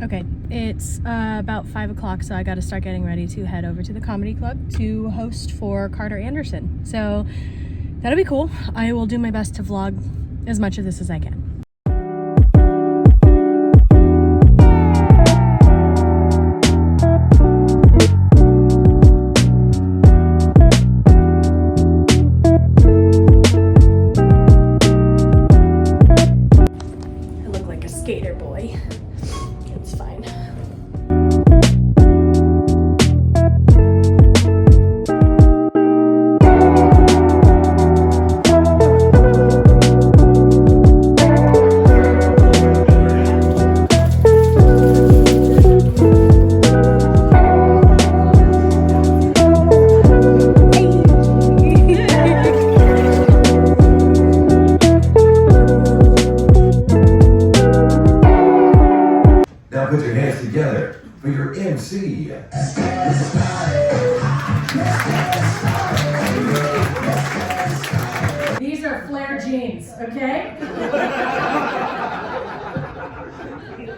Okay, it's about 5 o'clock, so I got to start getting ready to head over to the comedy club to host for Carter Anderson. So that'll be cool. I will do my best to vlog as much of this as I can. I look like a skater boy. It's fine. Now put your hands together for your MC. These are flare jeans, okay?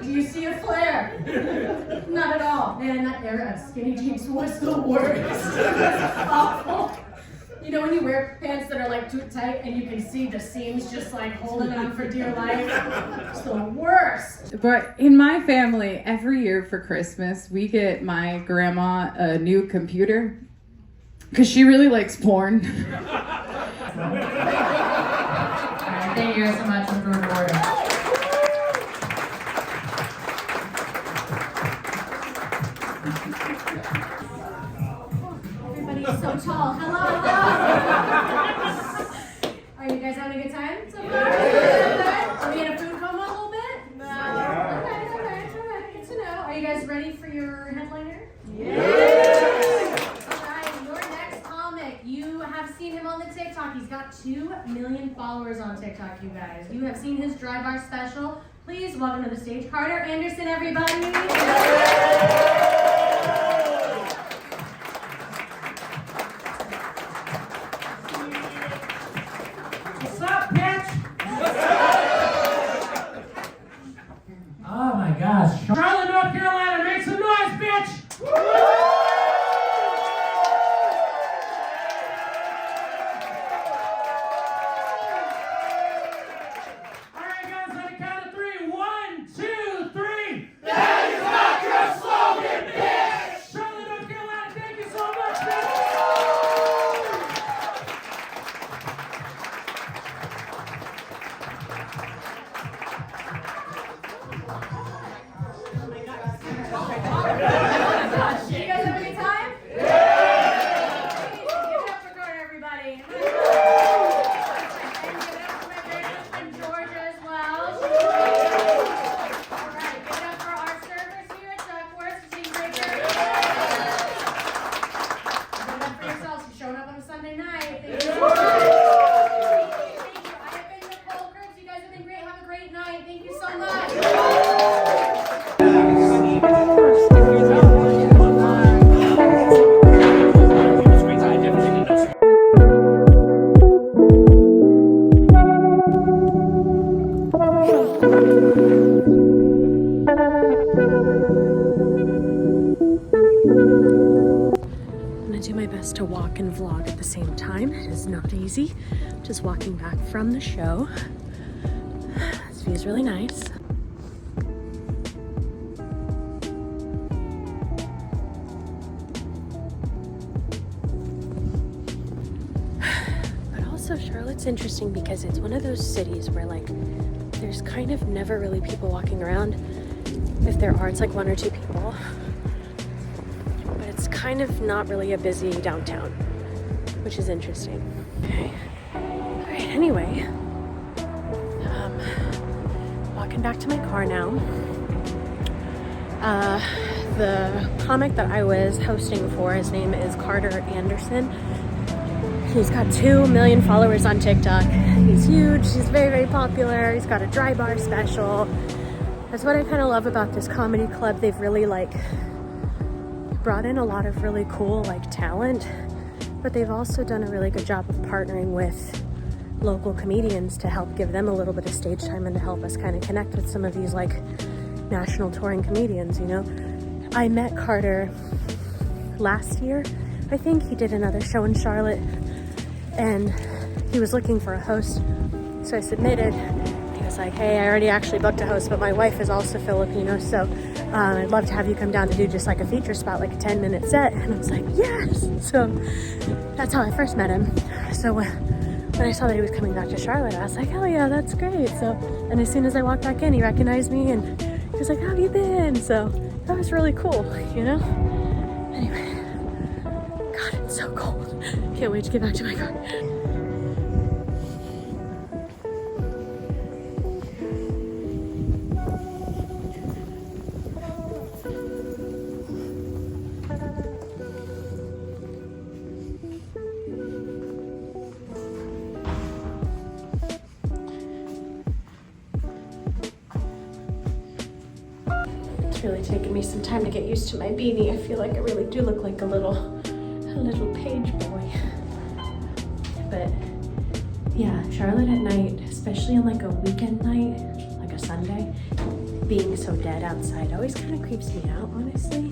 Do you see a flare? Not at all. Man, that era of skinny jeans was the worst. It was awful. You know when you wear pants that are like too tight and you can see the seams just like holding on for dear life? It's the worst. But in my family, every year for Christmas, we get my grandma a new computer because she really likes porn. Thank you guys so much for recording. Everybody's so tall. Hello, Are you guys having a good time so far? Are we in a food coma a little bit? No. Okay. Good to know. Are you guys ready for your headliner? Yeah. All right, your next comic. You have seen him on the TikTok. He's got 2 million followers on TikTok, you guys. You have seen his Dry Bar special. Please welcome to the stage, Carter Anderson, everybody. What's up, bitch? Oh my gosh. Charlotte, North Carolina, make some noise, bitch! Alright guys, on the count of 3. 1, 2, 3. That is not your slogan, bitch! Charlotte, North Carolina, thank you so much, bitch! You guys have a good time? Yeah! Give it up for Carter, everybody. And give it up for my very good friend Georgia as well. Alright, give it up for our servers here at Duckworth. She's taking great care of you. Give it up for yourselves for showing up on a Sunday night. Thank you so much. Thank you. I have been Nicole Cribs. You guys have been great. Have a great night. Thank you so much. I'm gonna do my best to walk and vlog at the same time. It is not easy. Just walking back from the show. This view is really nice. But also Charlotte's interesting because it's one of those cities where like there's kind of never really people walking around. If there are, it's like 1 or 2 people. But it's kind of not really a busy downtown, which is interesting. Okay. All right, anyway. Walking back to my car now. The comic that I was hosting for, his name is Carter Anderson. He's got 2 million followers on TikTok. He's huge, he's very, very popular. He's got a Dry Bar special. That's what I kind of love about this comedy club. They've really like brought in a lot of really cool like talent, but they've also done a really good job of partnering with local comedians to help give them a little bit of stage time and to help us kind of connect with some of these like national touring comedians, you know. I met Carter last year. I think he did another show in Charlotte and he was looking for a host. So I submitted. He was like, hey, I already actually booked a host, but my wife is also Filipino, so I'd love to have you come down to do just like a feature spot, like a 10-minute set. And I was like, yes! So that's how I first met him. So when I saw that he was coming back to Charlotte, I was like, hell yeah, that's great. So, and as soon as I walked back in, he recognized me and he was like, how have you been? So that was really cool, you know? Anyway, God, it's so cold. Can't wait to get back to my car. Really taken me some time to get used to my beanie. I feel like I really do look like a little page boy. But yeah, Charlotte at night, especially on like a weekend night, like a Sunday, being so dead outside always kind of creeps me out, honestly.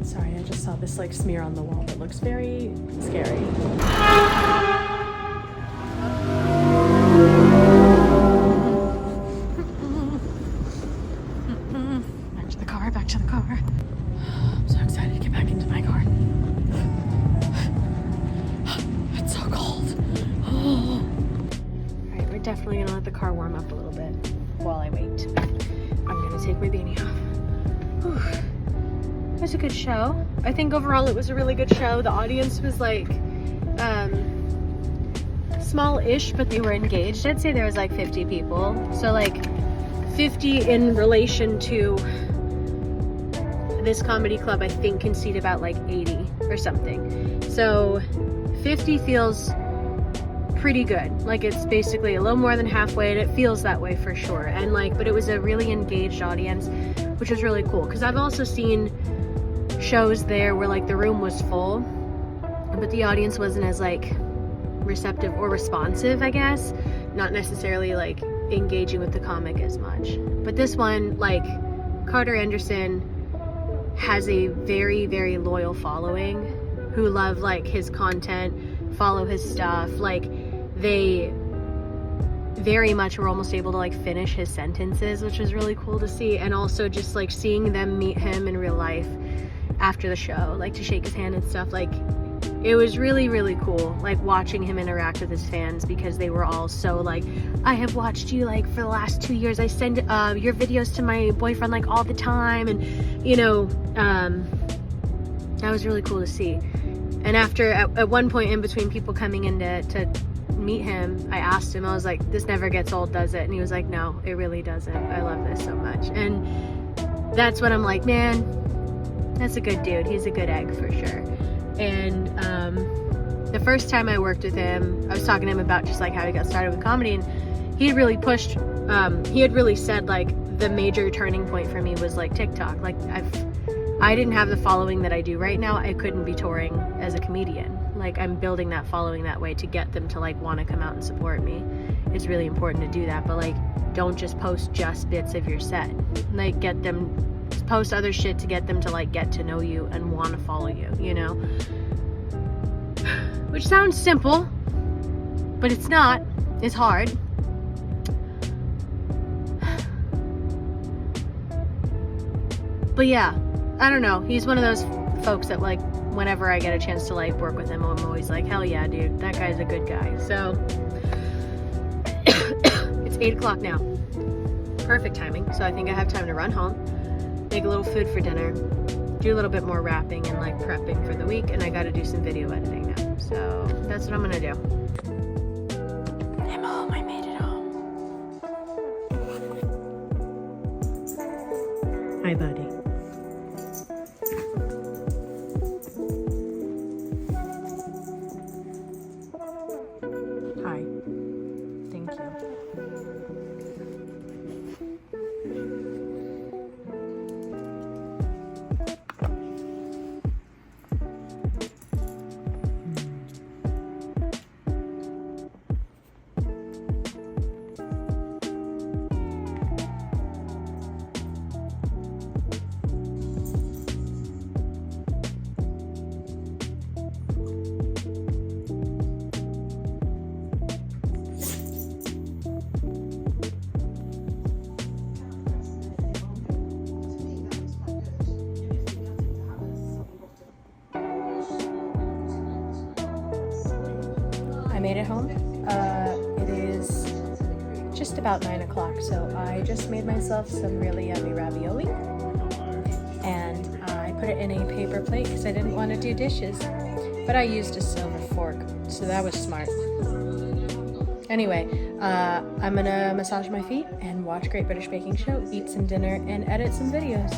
Sorry, I just saw this like smear on the wall that looks very scary. Back to the car. I'm so excited to get back into my car. It's so cold. All right, we're definitely gonna let the car warm up a little bit while I wait. I'm gonna take my beanie off. Whew. It was a good show. I think overall it was a really good show. The audience was like small-ish, but they were engaged. I'd say there was like 50 people. So like 50 in relation to this comedy club, I think, can seat about like 80 or something. So 50 feels pretty good. Like it's basically a little more than halfway, and it feels that way for sure. And like, but it was a really engaged audience, which was really cool. Because I've also seen shows there where like the room was full, but the audience wasn't as like receptive or responsive, I guess. Not necessarily like engaging with the comic as much. But this one, like Carter Anderson has a very, very loyal following who love like his content, follow his stuff. Like they very much were almost able to like finish his sentences, which was really cool to see. And also just like seeing them meet him in real life after the show, like to shake his hand and stuff. Like it was really, really cool, like watching him interact with his fans, because they were all so like, I have watched you like for the last 2 years. I send your videos to my boyfriend like all the time. And you know, that was really cool to see. And after, at one point in between people coming in to meet him, I asked him, I was like, this never gets old, does it? And he was like, no, it really doesn't. I love this so much. And that's when I'm like, man, that's a good dude. He's a good egg for sure. And the first time I worked with him, I was talking to him about just like how he got started with comedy, and he had really pushed, he had really said like the major turning point for me was like TikTok. Like I didn't have the following that I do right now. I couldn't be touring as a comedian. Like I'm building that following that way to get them to like want to come out and support me. It's really important to do that, but like don't just post just bits of your set. Like get them, post other shit to get them to like get to know you and want to follow you, you know? Which sounds simple, but it's not. It's hard. But yeah, I don't know. He's one of those folks that like, whenever I get a chance to like work with him, I'm always like, hell yeah, dude, that guy's a good guy. So it's 8 o'clock now. Perfect timing. So I think I have time to run home, make a little food for dinner, do a little bit more wrapping and like prepping for the week, and I got to do some video editing now. So that's what I'm gonna do. I'm home. I made it home. Hi, buddy. Hi. Thank you. made it home. It is just about 9 o'clock, so I just made myself some really yummy ravioli. And I put it in a paper plate because I didn't want to do dishes. But I used a silver fork, so that was smart. Anyway, I'm gonna massage my feet and watch Great British Baking Show, eat some dinner, and edit some videos.